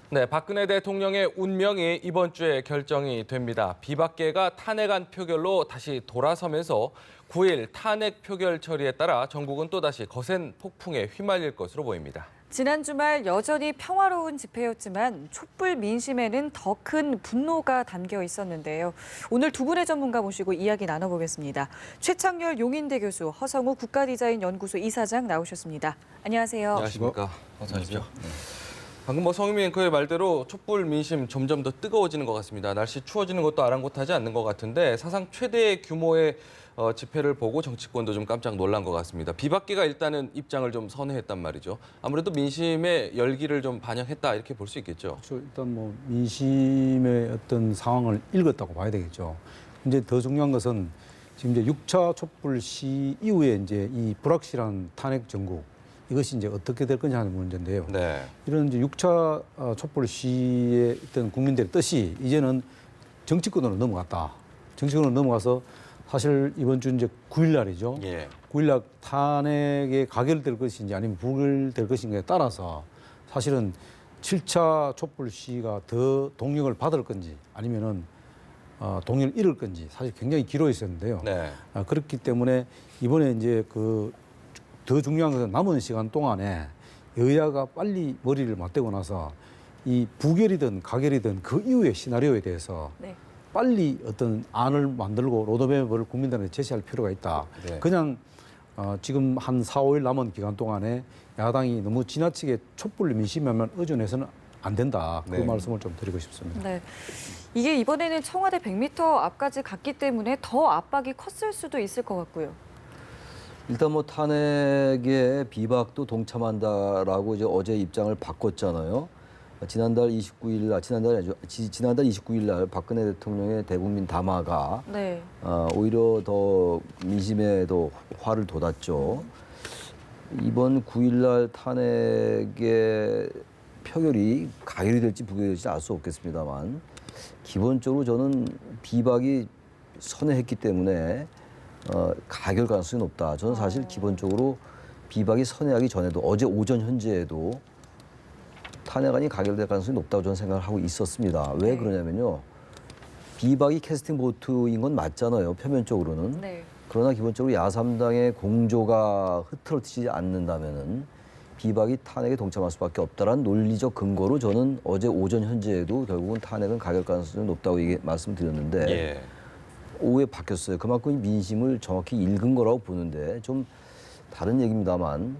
네, 박근혜 대통령의 운명이 이번 주에 결정이 됩니다. 비박계가 탄핵안 표결로 다시 돌아서면서 9일 탄핵 표결 처리에 따라 전국은 또다시 거센 폭풍에 휘말릴 것으로 보입니다. 지난 주말 여전히 평화로운 집회였지만 촛불 민심에는 더 큰 분노가 담겨 있었는데요. 오늘 두 분의 전문가 모시고 이야기 나눠보겠습니다. 최창렬 용인대 교수, 허성우 국가디자인연구소 이사장 나오셨습니다. 안녕하세요. 안녕하십니까. 어서 오십시오. 방금 성유미 앵커의 말대로 촛불 민심 점점 더 뜨거워지는 것 같습니다. 날씨 추워지는 것도 아랑곳하지 않는 것 같은데 사상 최대 규모의 집회를 보고 정치권도 좀 깜짝 놀란 것 같습니다. 비박계가 일단은 입장을 좀 선회했단 말이죠. 아무래도 민심의 열기를 좀 반영했다 이렇게 볼 수 있겠죠. 그렇죠. 일단 뭐 민심의 어떤 상황을 읽었다고 봐야 되겠죠. 이제 더 중요한 것은 지금 이제 6차 촛불 시 이후에 이제 이 불확실한 탄핵 정국 이것이 이제 어떻게 될 거냐 하는 문제인데요. 네. 이런 이제 6차 촛불 시의 어떤 국민들의 뜻이 이제는 정치권으로 넘어갔다. 정치권으로 넘어가서 사실 이번 주 이제 9일 날이죠. 예. 9일 날 탄핵에 가결될 것인지 아니면 부결될 것인가에 따라서 사실은 7차 촛불 시가 더 동력을 받을 건지 아니면은 동력을 잃을 건지 사실 굉장히 기로에 있었는데요. 네. 그렇기 때문에 이번에 이제 더 중요한 것은 남은 시간 동안에 여야가 빨리 머리를 맞대고 나서 이 부결이든 가결이든 그 이후의 시나리오에 대해서 네. 빨리 어떤 안을 만들고 로드맵을 국민들한테 제시할 필요가 있다. 네. 그냥 지금 한 4, 5일 남은 기간 동안에 야당이 너무 지나치게 촛불 민심에만 의존해서는 안 된다. 그 네. 말씀을 좀 드리고 싶습니다. 네. 이게 이번에는 청와대 100m 앞까지 갔기 때문에 더 압박이 컸을 수도 있을 것 같고요. 일단 뭐 탄핵에 비박도 동참한다라고 이제 어제 입장을 바꿨잖아요. 지난달 29일 날, 지난달 29일 날 박근혜 대통령의 대국민 담화가 네. 오히려 더 민심에도 화를 돋았죠. 이번 9일 날 탄핵의 표결이 가결이 될지 부결이 될지 알 수 없겠습니다만 기본적으로 저는 비박이 선회했기 때문에 가결 가능성이 높다. 저는 사실 기본적으로 비박이 선회하기 전에도 어제 오전 현재에도 탄핵안이 가결될 가능성이 높다고 저는 생각을 하고 있었습니다. 왜 네. 그러냐면요. 비박이 캐스팅 보트인 건 맞잖아요. 표면적으로는. 네. 그러나 기본적으로 야3당의 공조가 흐트러지지 않는다면은 비박이 탄핵에 동참할 수밖에 없다라는 논리적 근거로 저는 어제 오전 현재에도 결국은 탄핵은 가결 가능성이 높다고 말씀드렸는데 예. 오후에 바뀌었어요. 그만큼 민심을 정확히 읽은 거라고 보는데 좀 다른 얘기입니다만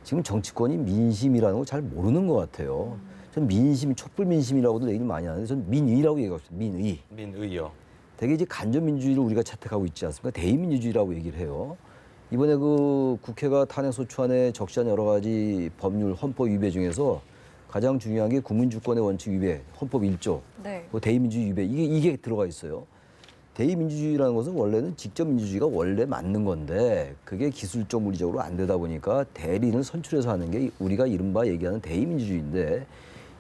지금 정치권이 민심이라는 걸 잘 모르는 것 같아요. 전 민심, 촛불 민심이라고도 얘기를 많이 하는데 전 민의라고 얘기하고 있어요. 민의. 민의요. 되게 이제 간접민주주의를 우리가 채택하고 있지 않습니까? 대의민주주의라고 얘기를 해요. 이번에 그 국회가 탄핵소추안에 적시한 여러 가지 법률, 헌법 위배 중에서 가장 중요한 게 국민주권의 원칙 위배, 헌법 1조, 네. 대의민주주의 위배, 이게 들어가 있어요. 대의민주주의라는 것은 원래는 직접 민주주의가 원래 맞는 건데 그게 기술적 물리적으로 안 되다 보니까 대리인을 선출해서 하는 게 우리가 이른바 얘기하는 대의민주주의인데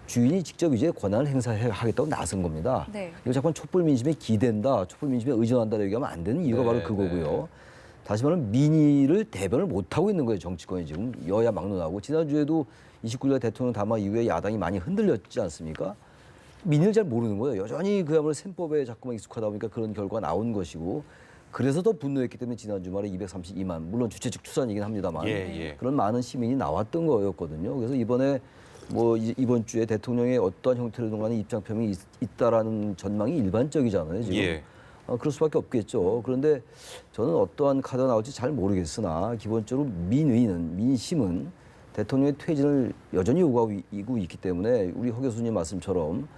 주인이 직접 이제 권한을 행사하겠다고 나선 겁니다. 네. 이거 자꾸 촛불 민심에 기댄다, 촛불 민심에 의존한다 얘기하면 안 되는 이유가 네, 바로 그거고요. 네. 다시 말하면 민의를 대변을 못하고 있는 거예요. 정치권이 지금 여야 막론하고. 지난주에도 29일 대통령 담화 이후에 야당이 많이 흔들렸지 않습니까? 민의를 잘 모르는 거예요. 여전히 그야말로 셈법에 자꾸만 익숙하다 보니까 그런 결과가 나온 것이고 그래서 더 분노했기 때문에 지난 주말에 232만, 물론 주최 측 추산이긴 합니다만 예. 그런 많은 시민이 나왔던 거였거든요. 그래서 이번에 뭐 이번 주에 대통령의 어떠한 형태로든 간에 입장 표명이 있다라는 전망이 일반적이잖아요. 지금. 예. 그럴 수밖에 없겠죠. 그런데 저는 어떠한 카드가 나올지 잘 모르겠으나 기본적으로 민심은 대통령의 퇴진을 여전히 요구하고 있기 때문에 우리 허 교수님 말씀처럼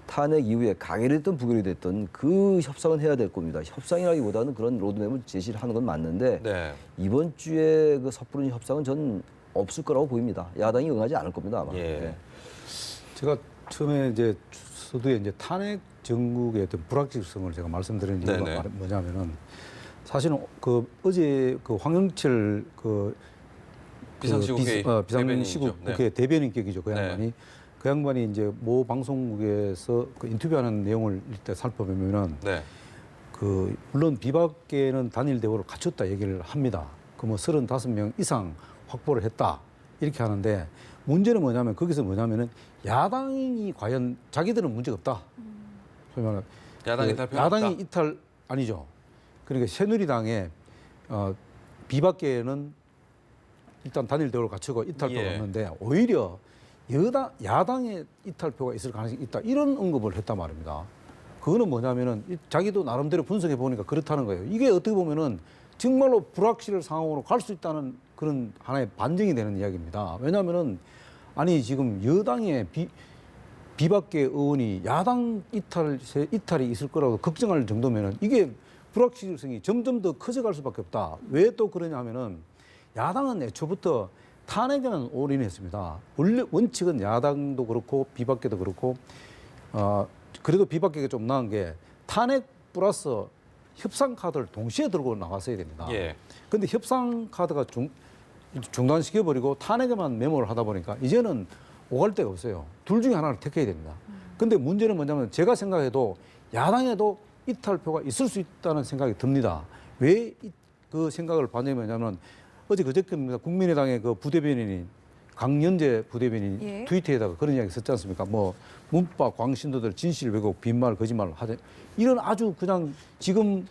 탄핵 이후에 가결이 됐든 부결이 됐든 그 협상은 해야 될 겁니다. 협상이라기보다는 그런 로드맵을 제시를 하는 건 맞는데 네. 이번 주에 그 섣부른 협상은 전 없을 거라고 보입니다. 야당이 응하지 않을 겁니다 아마. 예. 네. 제가 처음에 이제 서두에 이제 탄핵 정국의 어떤 불확실성을 제가 말씀드린 이유가 네네. 뭐냐면은 사실은 어제 황영철 비상시국회 비상시국 대변인이죠. 국회 대변인격이죠. 그 네. 양반이. 그 양반이 이제 모 방송국에서 인터뷰하는 내용을 일단 살펴보면은 네. 물론 비박계는 단일 대우를 갖췄다 얘기를 합니다. 그 뭐 35명 이상 확보를 했다 이렇게 하는데 문제는 뭐냐면 거기서 뭐냐면은 야당이 과연 자기들은 문제가 없다. 소위 말하는 야당 이탈표가 야당이 없다. 이탈 아니죠. 그러니까 새누리당의 비박계는 일단 단일 대우를 갖추고 이탈표가 예. 없는데 오히려 야당의 이탈표가 있을 가능성이 있다. 이런 언급을 했단 말입니다. 그거는 뭐냐면은 자기도 나름대로 분석해 보니까 그렇다는 거예요. 이게 어떻게 보면은 정말로 불확실한 상황으로 갈 수 있다는 그런 하나의 반증이 되는 이야기입니다. 왜냐하면은 아니 지금 여당의 비박계 의원이 야당 이탈이 있을 거라고 걱정할 정도면은 이게 불확실성이 점점 더 커져갈 수밖에 없다. 왜 또 그러냐 하면은 야당은 애초부터 탄핵에는 올인했습니다. 원래 원칙은 야당도 그렇고 비박계도 그렇고 그래도 비박계가 좀 나은 게 탄핵 플러스 협상 카드를 동시에 들고 나갔어야 됩니다. 예. 근데 협상 카드가 중단시켜버리고 탄핵에만 메모를 하다 보니까 이제는 오갈 데가 없어요. 둘 중에 하나를 택해야 됩니다. 근데 문제는 뭐냐면 제가 생각해도 야당에도 이탈표가 있을 수 있다는 생각이 듭니다. 왜 그 생각을 받냐면 어제 그저께입니다. 국민의당의 그 부대변인이 강연재 부대변인이 예. 트위터에다가 그런 이야기 썼지 않습니까? 뭐 문파 광신도들 진실 왜곡 빈말 거짓말 하자 이런 아주 그냥 지금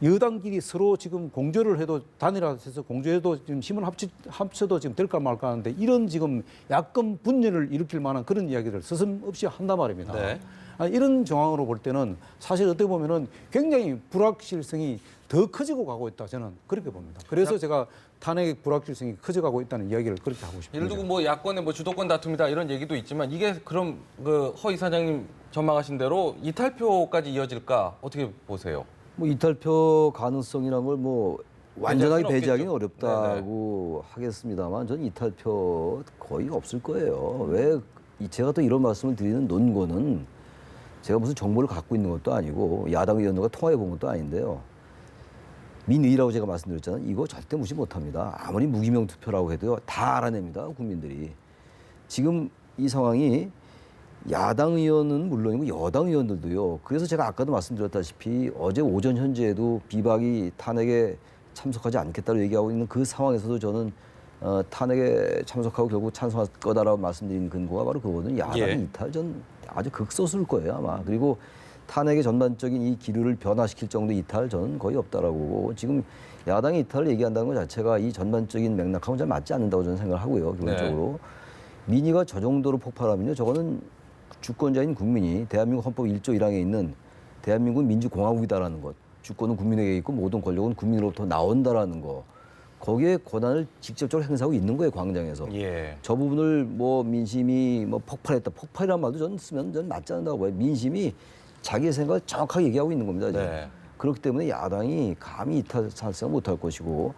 여당끼리 서로 지금 공조를 해도 단일화해서 공조해도 지금 힘을 합쳐도 지금 될까 말까 하는데 이런 지금 야권 분열을 일으킬 만한 그런 이야기를 서슴없이 한단 말입니다. 네. 이런 정황으로 볼 때는 사실 어떻게 보면은 굉장히 불확실성이 더 커지고 가고 있다 저는 그렇게 봅니다. 그래서 제가 탄핵 불확실성이 커져가고 있다는 이야기를 그렇게 하고 싶습니다. 예를 들고 뭐 야권의 뭐 주도권 다툼이다 이런 얘기도 있지만 이게 그럼 그 허 이사장님 전망하신 대로 이탈표까지 이어질까 어떻게 보세요? 뭐 이탈표 가능성이란 걸 뭐 완전하게 수는 배제하기는 없겠죠. 어렵다고 하겠습니다만 저는 이탈표 거의 없을 거예요. 왜 제가 또 이런 말씀을 드리는 논거는 제가 무슨 정보를 갖고 있는 것도 아니고 야당 의원들과 통화해 본 것도 아닌데요. 민의라고 제가 말씀드렸잖아요. 이거 절대 무시 못합니다. 아무리 무기명 투표라고 해도요. 다 알아냅니다. 국민들이. 지금 이 상황이 야당 의원은 물론이고 여당 의원들도요. 그래서 제가 아까도 말씀드렸다시피 어제 오전 현재에도 비박이 탄핵에 참석하지 않겠다고 얘기하고 있는 그 상황에서도 저는 탄핵에 참석하고 결국 찬성할 거다라고 말씀드린 근거가 바로 그거거든요. 야당 예. 이탈 전 아주 극소수일 거예요 아마. 그리고 탄핵의 전반적인 이 기류를 변화시킬 정도 이탈 저는 거의 없다라고 보고 지금 야당이 이탈을 얘기한다는 것 자체가 이 전반적인 맥락하고는 잘 맞지 않는다고 저는 생각을 하고요. 기본적으로. 민의가 저 정도로 폭발하면요. 저거는 주권자인 국민이 대한민국 헌법 1조 1항에 있는 대한민국은 민주공화국이다라는 것. 주권은 국민에게 있고 모든 권력은 국민으로부터 나온다라는 거. 거기에 권한을 직접적으로 행사하고 있는 거예요. 광장에서. 예. 저 부분을 뭐 민심이 뭐 폭발했다. 폭발이란 말도 저는 쓰면 저는 맞지 않는다고 봐요. 민심이 자기의 생각을 정확하게 얘기하고 있는 겁니다. 지금. 네. 그렇기 때문에 야당이 감히 이탈 생각 못할 것이고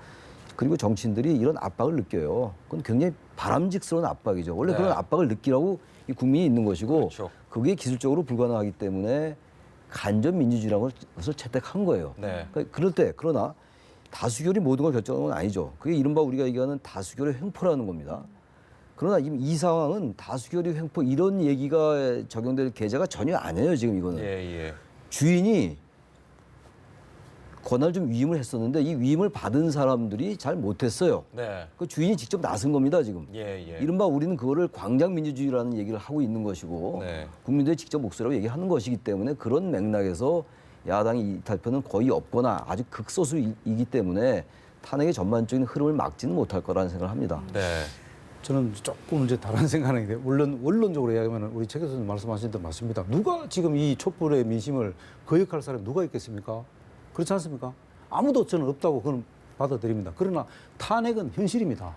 그리고 정치인들이 이런 압박을 느껴요. 그건 굉장히 바람직스러운 압박이죠. 원래 네. 그런 압박을 느끼라고 이 국민이 있는 것이고 그렇죠. 그게 기술적으로 불가능하기 때문에 간접 민주주의라는 것을 채택한 거예요. 네. 그러나 다수결이 모든 걸 결정하는 건 아니죠. 그게 이른바 우리가 얘기하는 다수결의 횡포라는 겁니다. 그러나 이 상황은 다수결의 횡포 이런 얘기가 적용될 계제가 전혀 아니에요. 지금 이거는. 예. 주인이 권한을 좀 위임을 했었는데 이 위임을 받은 사람들이 잘 못했어요. 네. 그 주인이 직접 나선 겁니다. 지금. 예. 이른바 우리는 그거를 광장민주주의라는 얘기를 하고 있는 것이고 네. 국민들이 직접 목소리라고 얘기하는 것이기 때문에 그런 맥락에서 야당의 이탈표는 거의 없거나 아주 극소수이기 때문에 탄핵의 전반적인 흐름을 막지는 못할 거라는 생각을 합니다. 네. 저는 조금 이제 다른 생각인데 물론 원론적으로 이야기하면 우리 최 교수님 말씀하신 대로 맞습니다. 누가 지금 이 촛불의 민심을 거역할 사람이 누가 있겠습니까? 그렇지 않습니까? 아무도 저는 없다고 그건 받아들입니다. 그러나 탄핵은 현실입니다.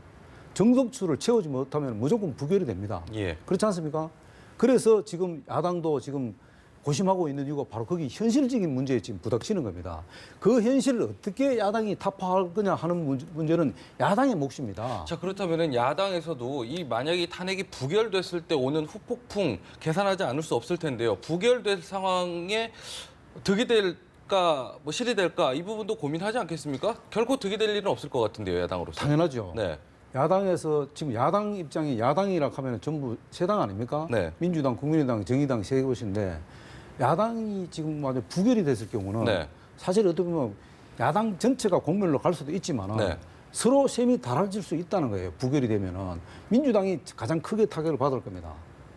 정석수를 채우지 못하면 무조건 부결이 됩니다. 예. 그렇지 않습니까? 그래서 지금 야당도 지금 고심하고 있는 이유가 바로 거기 현실적인 문제에 지금 부닥치는 겁니다. 그 현실을 어떻게 야당이 타파할 거냐 하는 문제는 야당의 몫입니다. 자 그렇다면은 야당에서도 이 만약에 탄핵이 부결됐을 때 오는 후폭풍 계산하지 않을 수 없을 텐데요. 부결될 상황에 득이 될까 뭐 실이 될까 이 부분도 고민하지 않겠습니까? 결코 득이 될 일은 없을 것 같은데요, 야당으로서. 당연하죠. 네. 야당에서 지금 야당 입장이 야당이라 하면 전부 세 당 아닙니까? 네. 민주당, 국민의당, 정의당 세 곳인데 야당이 지금 만약 부결이 됐을 경우는 네. 사실 어떻게 보면 야당 전체가 공멸로 갈 수도 있지만 네. 서로 셈이 달라질 수 있다는 거예요. 부결이 되면은 민주당이 가장 크게 타격을 받을 겁니다.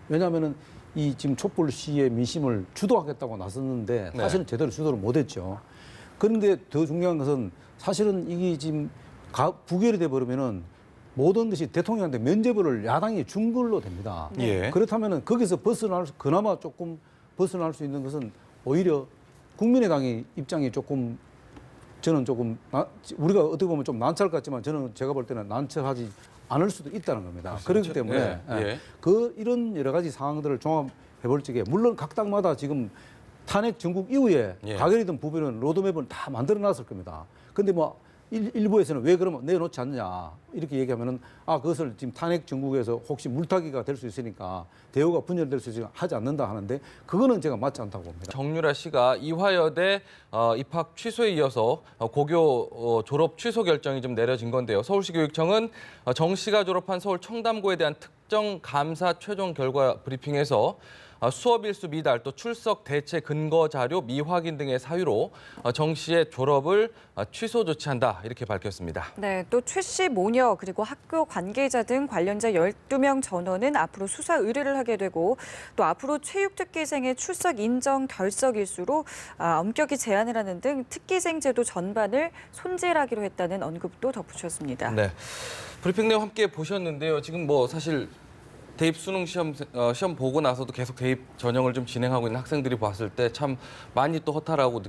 왜냐하면은 이 지금 촛불 시위의 민심을 주도하겠다고 나섰는데 사실은 제대로 주도를 못했죠. 그런데 더 중요한 것은 사실은 이게 지금 부결이 돼 버리면은 모든 것이 대통령한테 면죄부를 야당이 준 걸로 됩니다. 예. 그렇다면은 거기서 그나마 조금 벗어날 수 있는 것은 오히려 국민의당의 입장이 조금 저는 조금 우리가 어떻게 보면 좀 난처할 것 같지만 저는 제가 볼 때는 난처하지 않을 수도 있다는 겁니다. 그렇기 때문에 이런 여러 가지 상황들을 종합해 볼 적에 물론 각 당마다 지금 탄핵 전국 이후에 가결이든 부결이든 로드맵을 다 만들어 놨을 겁니다. 근데 뭐 일부에서는 왜 그러면 내놓지 않냐 이렇게 얘기하면은 그것을 지금 탄핵 정국에서 혹시 물타기가 될 수 있으니까 대우가 분열될 수 있으니까 하지 않는다 하는데 그거는 제가 맞지 않다고 봅니다. 정유라 씨가 이화여대 입학 취소에 이어서 고교 졸업 취소 결정이 좀 내려진 건데요. 서울시 교육청은 정 씨가 졸업한 서울 청담고에 대한 특정 감사 최종 결과 브리핑에서 수업 일수 미달 또 출석 대체 근거 자료 미확인 등의 사유로 정 씨의 졸업을 취소 조치한다 이렇게 밝혔습니다. 네, 또 최 씨 모녀 그리고 학교 관계자 등 관련자 12명 전원은 앞으로 수사 의뢰를 하게 되고 또 앞으로 체육특기생의 출석 인정 결석 일수로 엄격히 제한을 하는 등 특기생 제도 전반을 손질하기로 했다는 언급도 덧붙였습니다. 네, 브리핑 내용 함께 보셨는데요. 지금 뭐 사실 대입 수능 시험 보고 나서도 계속 대입 전형을 좀 진행하고 있는 학생들이 봤을 때 참 많이 또 허탈하고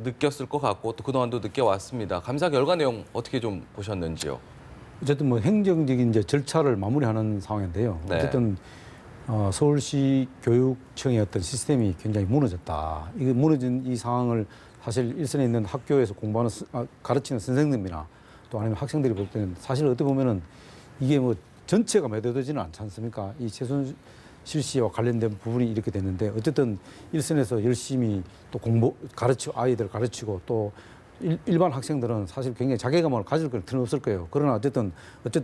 느꼈을 것 같고 또 그동안도 느껴왔습니다. 감사 결과 내용 어떻게 좀 보셨는지요? 어쨌든 뭐 행정적인 이제 절차를 마무리하는 상황인데요. 네. 어쨌든 서울시 교육청의 어떤 시스템이 굉장히 무너졌다. 이게 무너진 이 상황을 사실 일선에 있는 학교에서 공부하는 가르치는 선생님이나 또 아니면 학생들이 볼 때는 사실 어떻게 보면은 이게 뭐 전체가 매도되지는 않지 않습니까? 이 최순실 씨와 관련된 부분이 이렇게 됐는데 어쨌든 일선에서 열심히 또 아이들 가르치고 또 일반 학생들은 사실 굉장히 자괴감을 가질 건 틀림없을 거예요. 그러나 어쨌든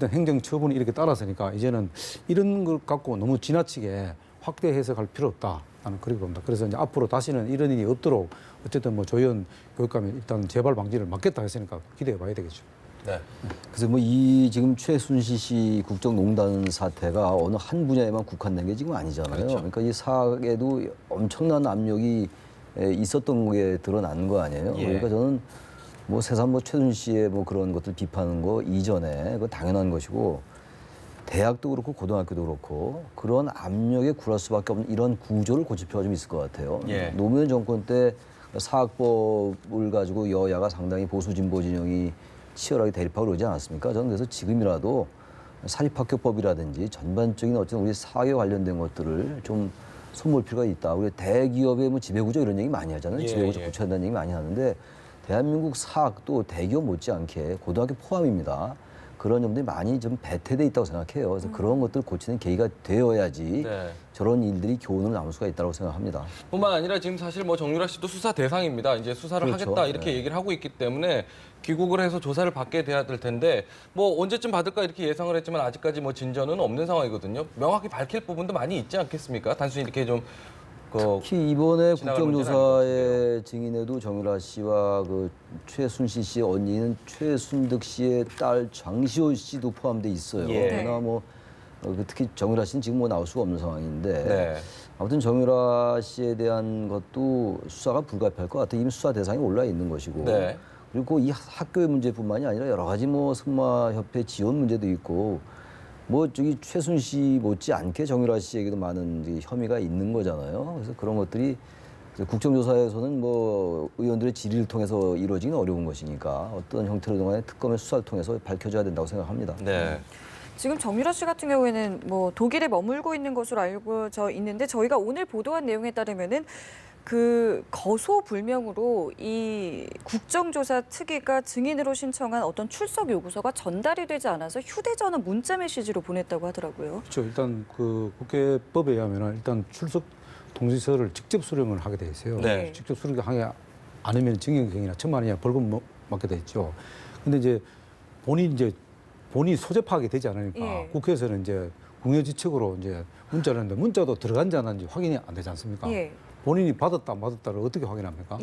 행정 처분이 이렇게 따라서니까 이제는 이런 걸 갖고 너무 지나치게 확대 해석할 필요 없다. 나는 그렇게 봅니다. 그래서 이제 앞으로 다시는 이런 일이 없도록 어쨌든 뭐 조현 교육감이 일단 재발 방지를 막겠다 했으니까 기대해 봐야 되겠죠. 네. 그래서 뭐 이 지금 최순실 씨 국정농단 사태가 어느 한 분야에만 국한된 게 지금 아니잖아요. 그렇죠. 그러니까 이 사학에도 엄청난 압력이 있었던 게 드러난 거 아니에요. 그러니까 저는 뭐 새삼 뭐 최순실 씨의 뭐 그런 것들 비판하는 거 이전에 그거 당연한 것이고 대학도 그렇고 고등학교도 그렇고 그런 압력에 굴할 수밖에 없는 이런 구조를 고칠 필요가 좀 있을 것 같아요. 노무현 정권 때 사학법을 가지고 여야가 상당히 보수 진보 진영이 치열하게 대립하고 그러지 않았습니까? 저는 그래서 지금이라도 사립학교법이라든지 전반적인 어떤 우리 사회 관련된 것들을 좀 손볼 필요가 있다. 우리 대기업의 뭐 지배구조 이런 얘기 많이 하잖아요. 지배구조 고쳐야 된다는 얘기 많이 하는데 대한민국 사학도 대기업 못지않게 고등학교 포함입니다. 그런 점들이 많이 좀 배태돼 있다고 생각해요. 그래서 그런 것들 고치는 계기가 되어야지 저런 일들이 교훈을 남을 수가 있다고 생각합니다. 뿐만 아니라 지금 사실 뭐 정유라 씨도 수사 대상입니다. 이제 수사를 하겠다 이렇게 얘기를 하고 있기 때문에 귀국을 해서 조사를 받게 돼야 될 텐데 뭐 언제쯤 받을까 이렇게 예상을 했지만 아직까지 뭐 진전은 없는 상황이거든요. 명확히 밝힐 부분도 많이 있지 않겠습니까? 단순히 이렇게 좀 특히 이번에 국정조사의 증인에도 정유라 씨와 그 최순실 씨의 언니는 최순득 씨의 딸 장시호 씨도 포함돼 있어요. 그러나 뭐 특히 정유라 씨는 지금 뭐 나올 수가 없는 상황인데 아무튼 정유라 씨에 대한 것도 수사가 불가피할 것 같아요. 이미 수사 대상에 올라 있는 것이고 그리고 이 학교의 문제뿐만이 아니라 여러 가지 뭐 승마협회 지원 문제도 있고 뭐 저기 최순실 씨 못지않게 정유라 씨에게도 많은 혐의가 있는 거잖아요. 그래서 그런 것들이 국정조사에서는 뭐 의원들의 질의를 통해서 이루어지기는 어려운 것이니까 어떤 형태로든 간에 특검의 수사를 통해서 밝혀져야 된다고 생각합니다. 지금 정유라 씨 같은 경우에는 뭐 독일에 머물고 있는 것으로 알고져 있는데 저희가 오늘 보도한 내용에 따르면은 그 거소불명으로 이 국정조사 특위가 증인으로 신청한 어떤 출석 요구서가 전달이 되지 않아서 휴대전화 문자 메시지로 보냈다고 하더라고요. 그렇죠. 일단 그 국회법에 의하면 일단 출석 통지서를 직접 수령을 하게 돼 있어요. 직접 수령하지 않으면 징역형이나 1,000만 원 이하 벌금 맞게 돼 있죠. 근데 이제 본인이 소재 파악이 되지 않으니까 국회에서는 이제 궁여지책으로 이제 문자를 했는데 문자도 들어간지 안 하는지 확인이 안 되지 않습니까? 본인이 받았다 안 받았다를 어떻게 확인합니까?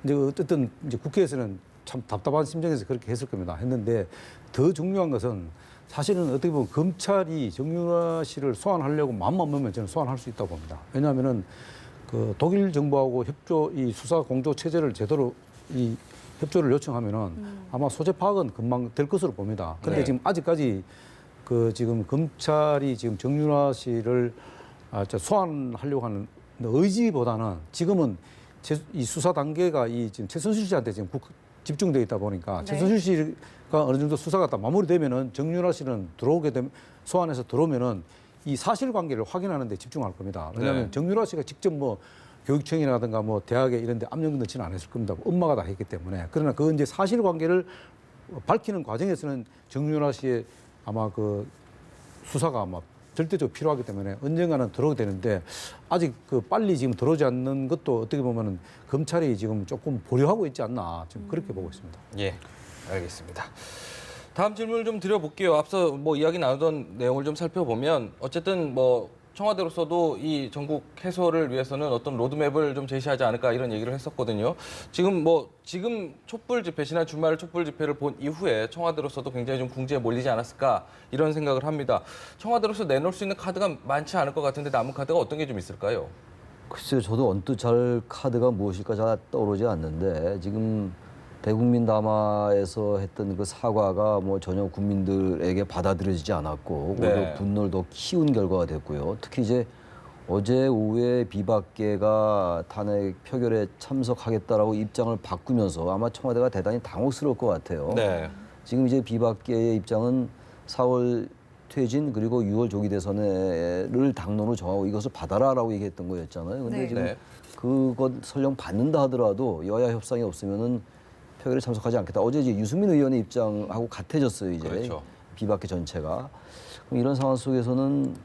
이제 어쨌든 이제 국회에서는 참 답답한 심정에서 그렇게 했을 겁니다. 했는데 더 중요한 것은 사실은 어떻게 보면 검찰이 정유라 씨를 소환하려고 마음만 먹으면 저는 소환할 수 있다고 봅니다. 왜냐하면은 그 독일 정부하고 이 수사 공조 체제를 제대로 이 협조를 요청하면은 아마 소재 파악은 금방 될 것으로 봅니다. 그런데 네. 지금 아직까지 그 지금 검찰이 지금 정유라 씨를 소환하려고 하는 의지보다는 지금은 이 수사 단계가 이 지금 최순실 씨한테 지금 집중되어 있다 보니까 네. 최순실 씨가 어느 정도 수사가 다 마무리되면은 정유라 씨는 들어오게 되면 소환해서 들어오면은 이 사실관계를 확인하는 데 집중할 겁니다. 왜냐하면 네. 정유라 씨가 직접 뭐 교육청이라든가 뭐 대학에 이런 데 압력 넣지는 않았을 겁니다. 엄마가 다 했기 때문에. 그러나 그 이제 사실관계를 밝히는 과정에서는 정유라 씨의 아마 그 수사가 아마 절대적으로 필요하기 때문에 언젠가는 들어오게 되는데 아직 그 빨리 지금 들어오지 않는 것도 어떻게 보면은 검찰이 지금 조금 보류하고 있지 않나 지금 그렇게 보고 있습니다. 예, 알겠습니다. 다음 질문을 좀 드려볼게요. 앞서 뭐 이야기 나누던 내용을 좀 살펴보면 어쨌든 뭐 청와대로서도 이 전국 해소를 위해서는 어떤 로드맵을 좀 제시하지 않을까 이런 얘기를 했었거든요. 지금 촛불 집회, 지난 주말 촛불 집회를 본 이후에 청와대로서도 굉장히 좀 궁지에 몰리지 않았을까 이런 생각을 합니다. 청와대로서 내놓을 수 있는 카드가 많지 않을 것 같은데 남은 카드가 어떤 게 좀 있을까요? 글쎄요, 저도 언뜻 잘 카드가 무엇일까 잘 떠오르지 않는데 지금 대국민 담화에서 했던 그 사과가 뭐 전혀 국민들에게 받아들여지지 않았고 네. 오히려 분노를 더 키운 결과가 됐고요. 특히 이제 어제 오후에 비박계가 탄핵 표결에 참석하겠다라고 입장을 바꾸면서 아마 청와대가 대단히 당혹스러울 것 같아요. 네. 지금 이제 비박계의 입장은 4월 퇴진 그리고 6월 조기 대선을 당론으로 정하고 이것을 받아라라고 얘기했던 거였잖아요. 근데 네. 지금 네. 그것 설령 받는다 하더라도 여야 협상이 없으면은 표결에 참석하지 않겠다. 어제 이제 유승민 의원의 입장하고 같아졌어요. 이제 그렇죠. 비박계 전체가. 그럼 이런 상황 속에서는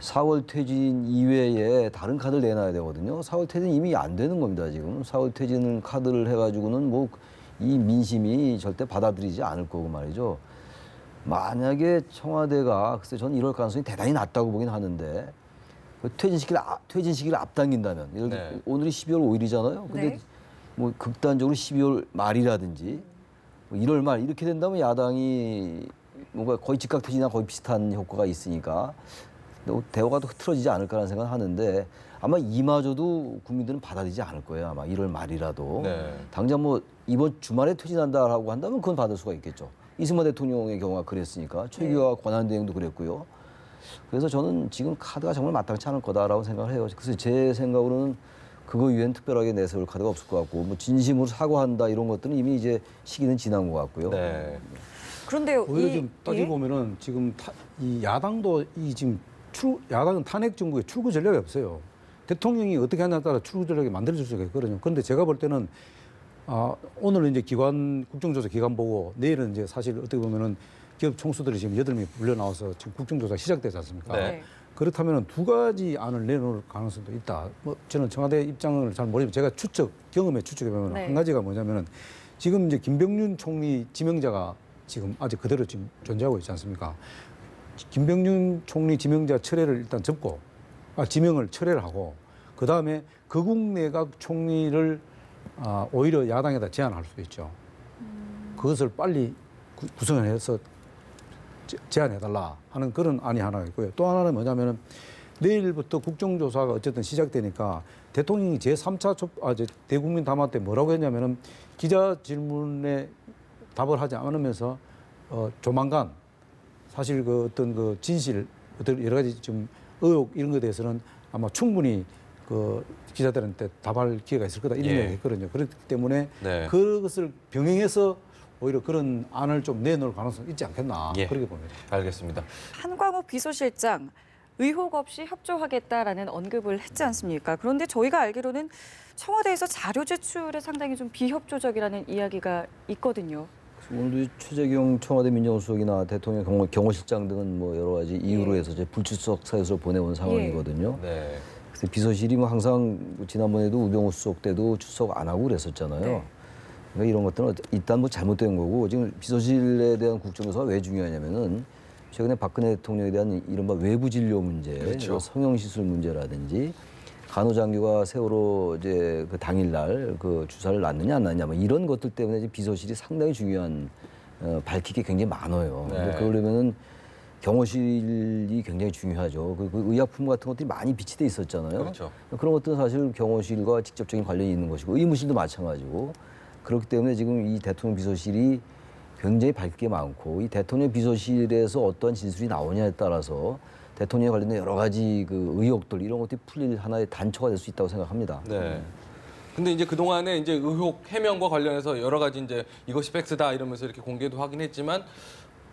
4월 퇴진 이외에 다른 카드를 내놔야 되거든요. 4월 퇴진 이미 안 되는 겁니다. 지금 4월 퇴진 카드를 해가지고는 뭐 이 민심이 절대 받아들이지 않을 거고 말이죠. 만약에 청와대가 글쎄 저는 이럴 가능성이 대단히 낮다고 보긴 하는데 그 퇴진 시기를 앞당긴다면 예를 들어 네. 오늘이 12월 5일이잖아요. 근데 네. 뭐 극단적으로 12월 말이라든지 뭐 1월 말 이렇게 된다면 야당이 뭔가 거의 즉각 퇴진이나 거의 비슷한 효과가 있으니까 대화가 또 흐트러지지 않을까라는 생각을 하는데 아마 이마저도 국민들은 받아들이지 않을 거예요. 아마 1월 말이라도. 네. 당장 뭐 이번 주말에 퇴진한다라고 한다면 그건 받을 수가 있겠죠. 이승만 대통령의 경우가 그랬으니까 최규하 권한대행도 그랬고요. 그래서 저는 지금 카드가 정말 마땅치 않을 거다라고 생각을 해요. 그래서 제 생각으로는 그거 이외엔 특별하게 내세울 카드가 없을 것 같고 뭐 진심으로 사과한다 이런 것들은 이미 이제 시기는 지난 것 같고요. 네. 그런데요. 오히려 이- 좀 따지고 예? 보면은 지금 이 야당도 이 지금 야당은 탄핵 정부에 출구 전략이 없어요. 대통령이 어떻게 하냐에 따라 출구 전략이 만들어질 수가 있거든요. 그런데 제가 볼 때는 오늘은 이제 국정조사 기관 보고 내일은 이제 사실 어떻게 보면은 기업 총수들이 지금 8명이 불려 나와서 지금 국정조사 시작되지 않습니까? 네. 그렇다면 두 가지 안을 내놓을 가능성도 있다. 뭐 저는 청와대 입장을 잘 모르지만 제가 경험에 추측해 보면 네. 한 가지가 뭐냐면은 지금 이제 김병준 총리 지명자가 지금 아직 그대로 지금 존재하고 있지 않습니까? 김병준 총리 지명자 철회를 일단 접고 지명을 철회를 하고 그 다음에 거국 내각 총리를 오히려 야당에다 제안할 수도 있죠. 그것을 빨리 구성을 해서 제안해달라 하는 그런 안이 하나 있고요. 또 하나는 뭐냐면은 내일부터 국정조사가 어쨌든 시작되니까 대통령이 제3차 대국민 담화 때 뭐라고 했냐면은 기자 질문에 답을 하지 않으면서 조만간 사실 그 어떤 그 진실 어떤 여러 가지 좀 의혹 이런 것에 대해서는 아마 충분히 그 기자들한테 답할 기회가 있을 거다 이런 예. 얘기 했거든요. 그렇기 때문에 네. 그것을 병행해서 오히려 그런 안을 좀 내놓을 가능성이 있지 않겠나 예. 그렇게 봅니다. 알겠습니다. 한광욱 비서실장 의혹 없이 협조하겠다라는 언급을 했지 않습니까? 그런데 저희가 알기로는 청와대에서 자료 제출에 상당히 좀 비협조적이라는 이야기가 있거든요. 오늘도 최재경 청와대 민정수석이나 대통령 경호실장 등은 뭐 여러 가지 이유로 해서 이제 불출석 사유서를 보내온 상황이거든요. 네. 그래서 비서실이 뭐 항상 지난번에도 우병우 수석 때도 출석 안 하고 그랬었잖아요. 네. 그러니까 이런 것들은 일단 뭐 잘못된 거고 지금 비서실에 대한 국정조사가 왜 중요하냐면은 최근에 박근혜 대통령에 대한 이른바 외부 진료 문제, 그렇죠. 성형시술 문제라든지 간호장교가 세월호 이제 그 당일날 그 주사를 놨느냐 안 놨느냐 뭐 이런 것들 때문에 이제 비서실이 상당히 중요한 밝힐 게 굉장히 많아요. 네. 근데 그러려면은 경호실이 굉장히 중요하죠. 그 의약품 같은 것들이 많이 비치돼 있었잖아요. 그렇죠. 그런 것들은 사실 경호실과 직접적인 관련이 있는 것이고 의무실도 마찬가지고 그렇기 때문에 지금 이 대통령 비서실이 굉장히 밝힐 게 많고 이 대통령 비서실에서 어떤 진술이 나오냐에 따라서 대통령에 관련된 여러 가지 그 의혹들 이런 것들이 풀릴 하나의 단초가 될 수 있다고 생각합니다. 네. 근데 이제 그동안에 이제 의혹 해명과 관련해서 여러 가지 이제 이것이 팩스다 이러면서 이렇게 공개도 하긴 했지만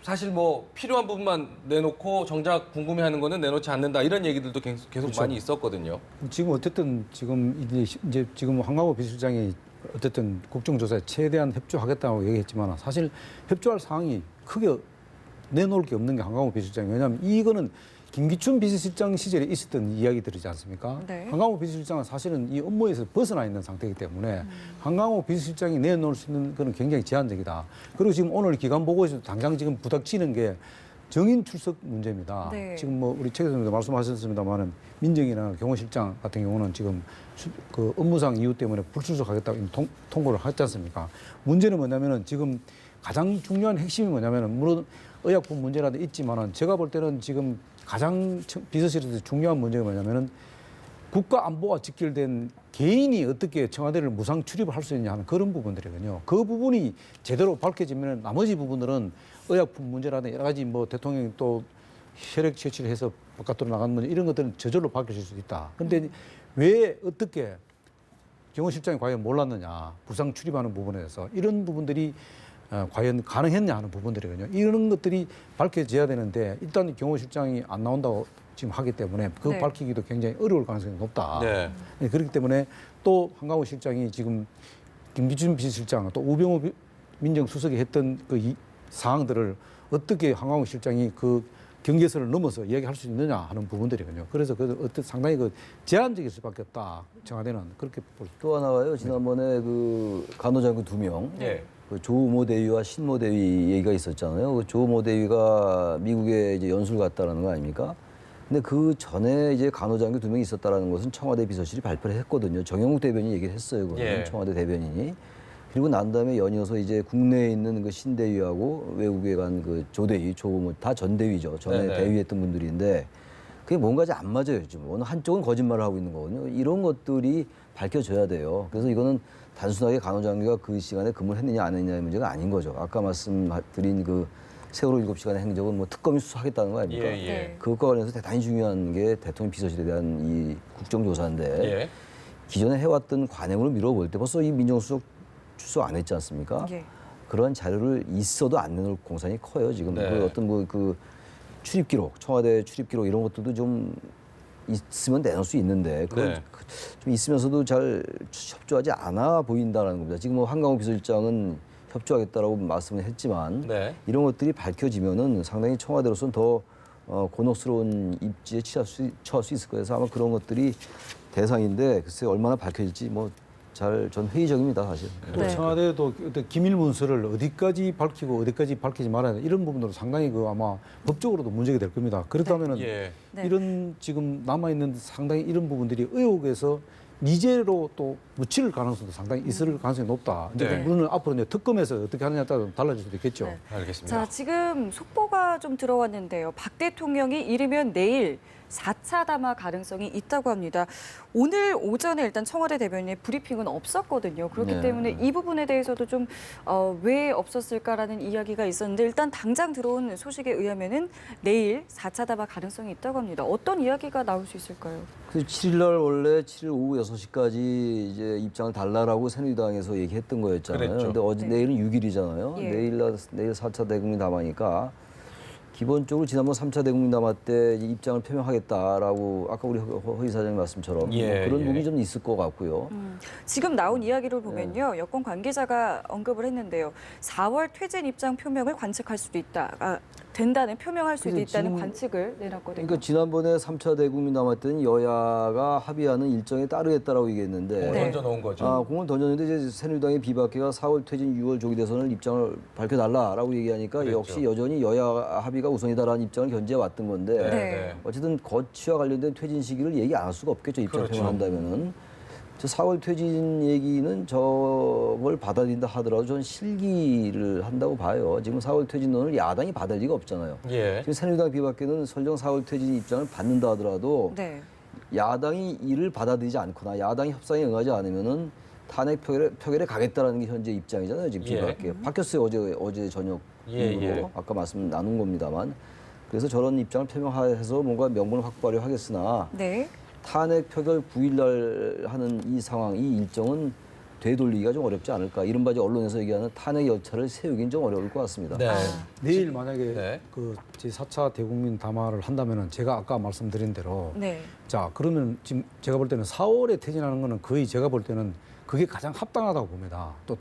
사실 뭐 필요한 부분만 내놓고 정작 궁금해하는 거는 내놓지 않는다 이런 얘기들도 계속 그렇죠. 많이 있었거든요. 지금 어쨌든 지금 이제 지금 황강호 비서실장이 어쨌든 국정조사에 최대한 협조하겠다고 얘기했지만 사실 협조할 사항이 크게 내놓을 게 없는 게 황강호 비서실장이 왜냐하면 이거는 김기춘 비서실장 시절에 있었던 이야기들이지 않습니까? 네. 황강호 비서실장은 사실은 이 업무에서 벗어나 있는 상태이기 때문에 황강호 비서실장이 내놓을 수 있는 그런 굉장히 제한적이다. 그리고 지금 오늘 기관 보고에서도 당장 지금 부닥치는 게 정인 출석 문제입니다. 네. 지금 뭐 우리 최 교수님도 말씀하셨습니다만은 민정이나 경호실장 같은 경우는 지금 그 업무상 이유 때문에 불출석하겠다고 이미 통보를 했지 않습니까? 문제는 뭐냐면은 지금 가장 중요한 핵심이 뭐냐면은 물론 의약품 문제라도 있지만은 제가 볼 때는 지금 가장 비서실에서 중요한 문제가 뭐냐면은 국가 안보와 직결된 개인이 어떻게 청와대를 무상 출입을 할 수 있냐 하는 그런 부분들이거든요. 그 부분이 제대로 밝혀지면 나머지 부분들은 의약품 문제라든지 여러 가지 뭐 대통령이 또 혈액 채취를 해서 바깥으로 나간 문제 이런 것들은 저절로 밝혀질 수 있다. 근데 왜 어떻게 경호실장이 과연 몰랐느냐 부상 출입하는 부분에 대해서 이런 부분들이 과연 가능했냐 하는 부분들이거든요. 이런 것들이 밝혀져야 되는데 일단 경호실장이 안 나온다고 지금 하기 때문에 그 네. 밝히기도 굉장히 어려울 가능성이 높다. 네. 그렇기 때문에 또 황강호 실장이 지금 김기춘 비서실장 또 우병우 민정수석이 했던 그 이 사항들을 어떻게 황강호 실장이 그 경계선을 넘어서 이야기할 수 있느냐 하는 부분들이거든요. 그래서 그 어떤 상당히 그 제한적일 수밖에 없다. 청와대는 그렇게 볼 수. 또 하나가요. 지난번에 그 간호장교 2명, 예. 그 조모 대위와 신모 대위 얘기가 있었잖아요. 그 조모 대위가 미국에 이제 연수를 갔다라는 거 아닙니까? 근데 그 전에 이제 간호장교 2명이 있었다라는 것은 청와대 비서실이 발표를 했거든요. 정영욱 대변인이 얘기를 했어요. 그거는 예. 청와대 대변인이. 그리고 난 다음에 연이어서 이제 국내에 있는 그 신대위하고 외국에 간 그 조대위, 조모 다 전대위죠. 전에 네네. 대위했던 분들인데 그게 뭔가 안 맞아요. 지금 어느 한쪽은 거짓말을 하고 있는 거거든요. 이런 것들이 밝혀져야 돼요. 그래서 이거는 단순하게 간호장교가 그 시간에 근무를 했느냐 안 했느냐의 문제가 아닌 거죠. 아까 말씀드린 그 세월호 7시간의 행적은 뭐 특검이 수사하겠다는 거 아닙니까? 예, 예. 그것과 관련해서 대단히 중요한 게 대통령 비서실에 대한 이 국정조사인데 예. 기존에 해왔던 관행으로 미뤄볼 때 벌써 이 민정수석 출석 안 했지 않습니까? 예. 그런 자료를 있어도 안 내놓을 공산이 커요. 지금 네. 그 어떤 뭐 그 출입 기록, 청와대 출입 기록 이런 것들도 좀 있으면 내놓을 수 있는데 그건 네. 좀 있으면서도 잘 협조하지 않아 보인다는 겁니다. 지금 뭐 한강호 비서실장은 협조하겠다라고 말씀을 했지만 네. 이런 것들이 밝혀지면은 상당히 청와대로서는 더 곤혹스러운 입지에 처할 수 있을 거예요. 그래서 아마 그런 것들이 대상인데 글쎄 얼마나 밝혀질지 뭐 잘 전 회의적입니다 사실. 네. 청와대도 어떤 기밀 문서를 어디까지 밝히고 어디까지 밝히지 말아야 돼 이런 부분들은 상당히 그 아마 법적으로도 문제가 될 겁니다. 그렇다면은 예. 네. 이런 지금 남아 있는 상당히 이런 부분들이 의혹에서 미제로 또 묻힐 가능성도 상당히 있을 가능성이 높다. 이제 네. 물론 앞으로 이제 특검에서 어떻게 하느냐에 따라 달라질 수도 있겠죠. 네. 알겠습니다. 자, 지금 속보가 좀 들어왔는데요. 박 대통령이 이르면 내일 4차 담화 가능성이 있다고 합니다. 오늘 오전에 일단 청와대 대변인의 브리핑은 없었거든요. 그렇기 네. 때문에 이 부분에 대해서도 좀 왜 없었을까라는 이야기가 있었는데 일단 당장 들어온 소식에 의하면은 내일 4차 담화 가능성이 있다고 합니다. 어떤 이야기가 나올 수 있을까요? 그 7일 날 원래 7일 오후 6시까지 이제 입장을 달라라고 새누리당에서 얘기했던 거였잖아요. 그랬죠. 근데 어제 네. 내일은 6일이잖아요. 예. 내일 4차 대국민 담화니까 기본적으로 지난번 3차 대국민 담화 때 입장을 표명하겠다라고 아까 우리 허 이사장님 말씀처럼 예, 뭐 그런 예. 부분이 좀 있을 것 같고요. 지금 나온 이야기를 보면요. 여권 관계자가 언급을 했는데요. 4월 퇴진 입장 표명을 관측할 수도 있다. 된다는 표명할 수도 근데 있다는 지금- 관측을 내놨거든요. 그러니까 지난번에 3차 대국민 남할 때는 여야가 합의하는 일정에 따르겠다라고 얘기했는데 네. 던져놓은 거죠. 공을 던졌는데 이제 새누리당의 비박계가 4월 퇴진 6월 조기 대선을 입장을 밝혀달라라고 얘기하니까 그랬죠. 역시 여전히 여야 합의가 우선이다라는 입장을 견지해 왔던 건데 네. 어쨌든 거치와 관련된 퇴진 시기를 얘기 안 할 수가 없겠죠. 입장 그렇죠. 표명한다면은. 저 4월 퇴진 얘기는 저걸 받아들인다 하더라도 전 실기를 한다고 봐요. 지금 4월 퇴진론을 야당이 받을 리가 없잖아요. 예. 지금 새누리당 비박계는 설령 4월 퇴진 입장을 받는다 하더라도 네. 야당이 이를 받아들이지 않거나 야당이 협상에 응하지 않으면은 탄핵 표결에 가겠다라는 게 현재 입장이잖아요. 지금 예. 비박계 바뀌었어요. 어제 저녁 예, 이후로 예. 아까 말씀 나눈 겁니다만 그래서 저런 입장을 표명해서 뭔가 명분을 확보하려 하겠으나 네. 탄핵 표결 9일날 하는 이 상황, 이 일정은 되돌리기가 좀 어렵지 않을까. 이른바 이제 언론에서 얘기하는 탄핵 열차를 세우기는 좀 어려울 것 같습니다. 네. 내일 만약에 네. 그 제4차 대국민 담화를 한다면은 제가 아까 말씀드린 대로 네. 자 그러면 지금 제가 볼 때는 4월에 퇴진하는 거는 거의 제가 볼 때는 그게 가장 합당하다고 봅니다. 또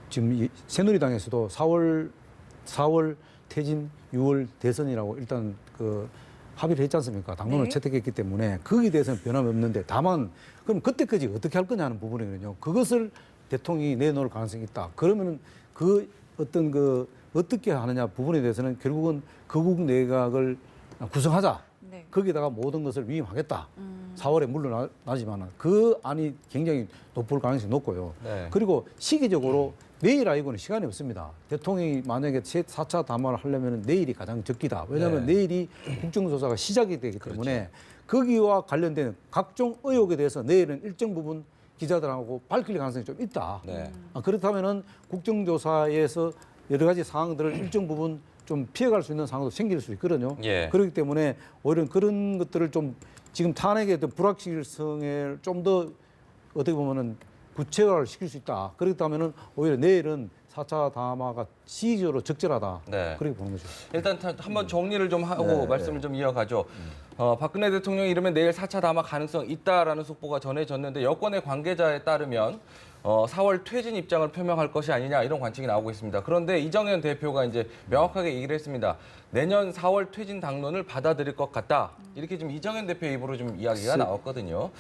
지금 이 새누리당에서도 4월 퇴진, 6월 대선이라고 일단 그 합의를 했지 않습니까? 당론을 네. 채택했기 때문에 거기에 대해서는 변함이 없는데 다만 그럼 그때까지 어떻게 할 거냐는 부분이거든요. 그것을 대통령이 내놓을 가능성이 있다. 그러면은 그 어떤 그 어떻게 하느냐 부분에 대해서는 결국은 거국 내각을 구성하자. 네. 거기다가 모든 것을 위임하겠다. 4월에 물러나지만은 그 안이 굉장히 높을 가능성이 높고요. 네. 그리고 시기적으로 내일 아니고는 시간이 없습니다. 대통령이 만약에 4차 담화를 하려면 내일이 가장 적기다. 왜냐하면 네. 내일이 국정조사가 시작이 되기 때문에 거기와 관련된 각종 의혹에 대해서 내일은 일정 부분 기자들하고 밝힐 가능성이 좀 있다. 네. 그렇다면은 국정조사에서 여러 가지 사항들을 일정 부분 좀 피해갈 수 있는 상황도 생길 수 있거든요. 예. 그렇기 때문에 오히려 그런 것들을 좀 지금 탄핵의 어떤 불확실성을 좀 더 어떻게 보면은 구체화를 시킬 수 있다. 그렇다면은 오히려 내일은 4차 담화가 시기적으로 적절하다. 네. 그렇게 보는 거죠. 일단 한번 정리를 좀 하고 말씀을 좀 이어가죠. 박근혜 대통령이 이러면 내일 4차 담화 가능성 있다라는 속보가 전해졌는데 여권의 관계자에 따르면 4월 퇴진 입장을 표명할 것이 아니냐 이런 관측이 나오고 있습니다. 그런데 이정현 대표가 이제 명확하게 얘기를 했습니다. 내년 4월 퇴진 당론을 받아들일 것 같다. 이렇게 지금 이정현 대표 입으로 좀 이야기가 나왔거든요.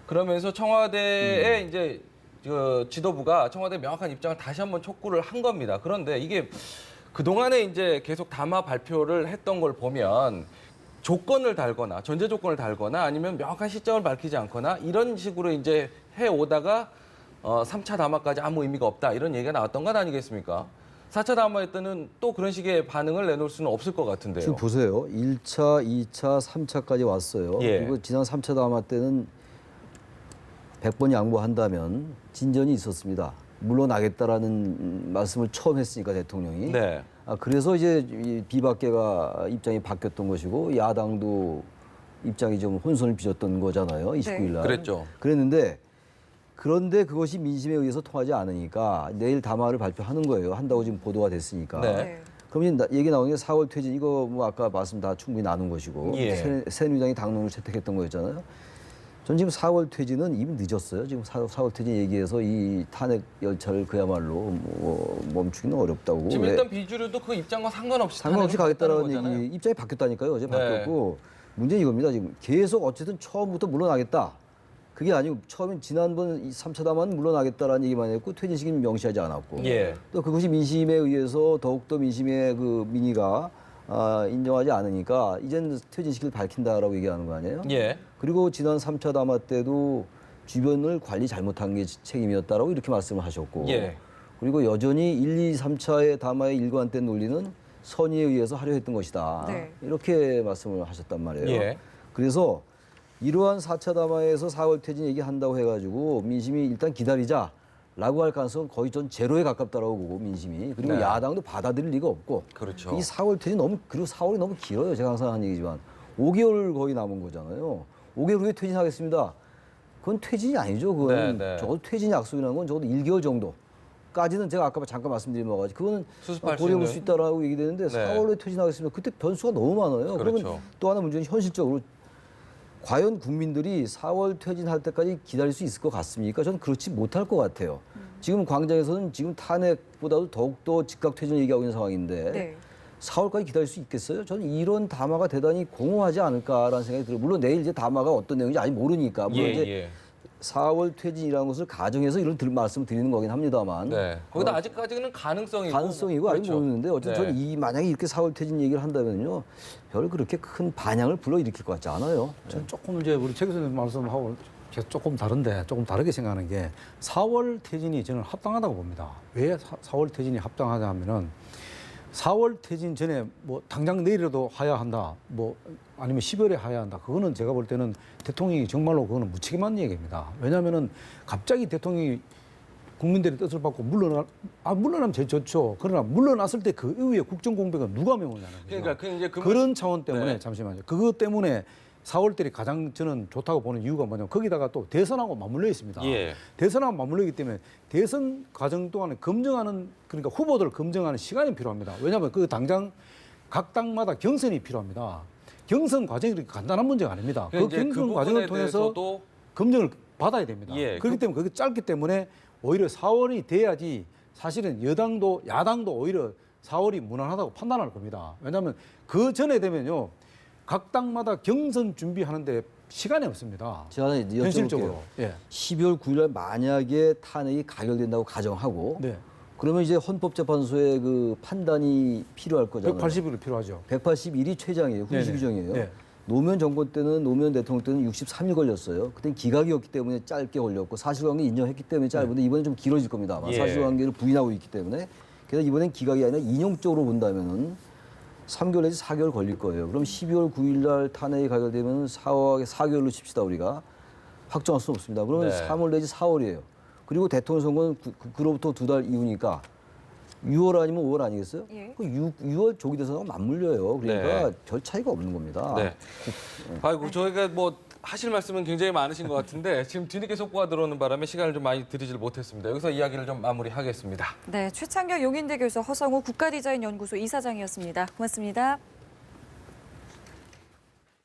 그러면서 청와대의 이제 그 지도부가 청와대 명확한 입장을 다시 한번 촉구를 한 겁니다. 그런데 이게 그동안에 이제 계속 담화 발표를 했던 걸 보면 조건을 달거나 전제 조건을 달거나 아니면 명확한 시점을 밝히지 않거나 이런 식으로 이제 해 오다가 3차 담화까지 아무 의미가 없다 이런 얘기가 나왔던 건 아니겠습니까? 4차 담화에 때는 또 그런 식의 반응을 내놓을 수는 없을 것 같은데요. 지금 보세요. 1차, 2차, 3차까지 왔어요. 예. 그리고 지난 3차 담화 때는 100번 양보한다면 진전이 있었습니다. 물러나겠다라는 말씀을 처음 했으니까 대통령이. 네. 그래서 이제 이 비박계가 입장이 바뀌었던 것이고 야당도 입장이 좀 혼선을 빚었던 거잖아요. 29일 날. 그랬죠. 그랬는데 그런데 그것이 민심에 의해서 통하지 않으니까 내일 담화를 발표하는 거예요. 한다고 지금 보도가 됐으니까. 네. 네. 그럼 이제 얘기 나오는 게 4월 퇴진 이거 뭐 아까 말씀 다 충분히 나눈 것이고 예. 새누리당이 당론을 채택했던 거였잖아요. 전 지금 4월 퇴진은 이미 늦었어요. 지금 4월 퇴진 얘기해서 이 탄핵 열차를 그야말로 뭐 멈추기는 어렵다고. 지금 왜? 일단 비주류도 그 입장과 상관없이 상관없이 탄핵을 가겠다라는 하겠다는 얘기 거잖아요. 입장이 바뀌었다니까요. 어제 네. 바뀌었고 문제는 이겁니다. 지금 계속 어쨌든 처음부터 물러나겠다. 그게 아니고 처음엔 지난번 이 3차 담화는 물러나겠다라는 얘기만 했고 퇴진 시기는 명시하지 않았고 예. 또 그것이 민심에 의해서 더욱더 민심의 그 민의가 인정하지 않으니까 이제는 퇴진 시기를 밝힌다라고 얘기하는 거 아니에요? 예. 그리고 지난 3차 담화 때도 주변을 관리 잘못한 게 책임이었다라고 이렇게 말씀을 하셨고 예. 그리고 여전히 1, 2, 3차의 담화의 일관된 논리는 선의에 의해서 하려 했던 것이다. 네. 이렇게 말씀을 하셨단 말이에요. 예. 그래서 이러한 4차 담화에서 4월 퇴진 얘기한다고 해가지고 민심이 일단 기다리자라고 할 가능성은 거의 전 제로에 가깝다라고 보고 민심이 그리고 네. 야당도 받아들일 리가 없고 그렇죠. 이 4월 퇴진 그리고 4월이 너무 길어요. 제가 항상 하는 얘기지만 5개월 거의 남은 거잖아요. 5개월 후에 퇴진하겠습니다. 그건 퇴진이 아니죠. 그건 네, 네. 적어도 퇴진 약속이라는 건 적어도 1개월 정도까지는 제가 아까 잠깐 말씀드린 바가 그거는 수습할 수 고려해볼 있는. 수 있다라고 얘기되는데 네. 4월에 퇴진하겠습니다. 그때 변수가 너무 많아요. 그렇죠. 그러면 또 하나 문제는 현실적으로 과연 국민들이 4월 퇴진할 때까지 기다릴 수 있을 것 같습니까? 저는 그렇지 못할 것 같아요. 지금 광장에서는 지금 탄핵보다도 더욱더 즉각 퇴진을 얘기하고 있는 상황인데 네. 4월까지 기다릴 수 있겠어요? 저는 이런 담화가 대단히 공허하지 않을까라는 생각이 들어요. 물론 내일 이제 담화가 어떤 내용인지 아직 모르니까. 물론 예, 이제 예. 4월 퇴진이라는 것을 가정해서 이런 말씀을 드리는 거긴 합니다만. 네. 거기다 아직까지는 가능성이고. 가능성이고 아직 그렇죠. 모르는데 어쨌든 네. 저는 만약에 이렇게 4월 퇴진 얘기를 한다면요. 별 그렇게 큰 반향을 불러일으킬 것 같지 않아요. 저는 조금 이제 우리 최 교수님 말씀하고 조금 다른데 조금 다르게 생각하는 게 4월 퇴진이 저는 합당하다고 봅니다. 왜 4월 퇴진이 합당하냐 하면은 4월 퇴진 전에 뭐 당장 내일이라도 하야 한다. 뭐 아니면 10월에 하야 한다. 그거는 제가 볼 때는 대통령이 정말로 그거는 무책임한 얘기입니다. 왜냐하면은 갑자기 대통령이 국민들의 뜻을 받고 물러나면 제일 좋죠. 그러나 물러났을 때 그 이후에 국정 공백은 누가 메우냐는 거죠. 그러니까 그 이제 그런 차원 때문에 네. 잠시만요. 그것 때문에 4월달이 가장 저는 좋다고 보는 이유가 뭐냐면 거기다가 또 대선하고 맞물려 있습니다. 예. 대선하고 맞물리기 때문에 대선 과정 동안에 검증하는 그러니까 후보들을 검증하는 시간이 필요합니다. 왜냐하면 그 당장 각 당마다 경선이 필요합니다. 경선 과정이 그렇게 간단한 문제가 아닙니다. 그 이제 경선 그 과정을 부분에 통해서 대해서도 검증을 받아야 됩니다. 예, 그렇기 때문에 그게 짧기 때문에 오히려 4월이 돼야지 사실은 여당도 야당도 오히려 4월이 무난하다고 판단할 겁니다. 왜냐하면 그 전에 되면요. 각 당마다 경선 준비하는데 시간이 없습니다. 제가 이제 여쭤볼게요. 현실적으로. 예. 12월 9일 날 만약에 탄핵이 가결된다고 가정하고 네. 그러면 이제 헌법재판소의 그 판단이 필요할 거잖아요. 180일이 필요하죠. 181이 최장이에요. 네네. 훈시 규정이에요. 네. 노무현 정권 때는 노무현 대통령 때는 63일 걸렸어요. 그땐 기각이었기 때문에 짧게 걸렸고 사실관계 인정했기 때문에 짧은데 이번엔 좀 길어질 겁니다. 아마 예. 사실관계를 부인하고 있기 때문에 그래서 이번엔 기각이 아니라 인용적으로 본다면은 3개월 내지 4개월 걸릴 거예요. 그럼 12월 9일 날 탄핵이 가결되면 4개월로 칩시다 우리가 확정할 수 없습니다. 그러면 네. 3월 내지 4월이에요. 그리고 대통령 선거는 그로부터 2달 이후니까 6월 아니면 5월 아니겠어요? 예. 그 6월 조기 대선하고 맞물려요. 그러니까 네. 별 차이가 없는 겁니다. 네. 아이고 저희가 뭐 하실 말씀은 굉장히 많으신 것 같은데 지금 뒤늦게 속보가 들어오는 바람에 시간을 좀 많이 드리질 못했습니다. 여기서 이야기를 좀 마무리하겠습니다. 네, 최창렬 용인대 교수, 허성우 국가디자인연구소 이사장이었습니다. 고맙습니다.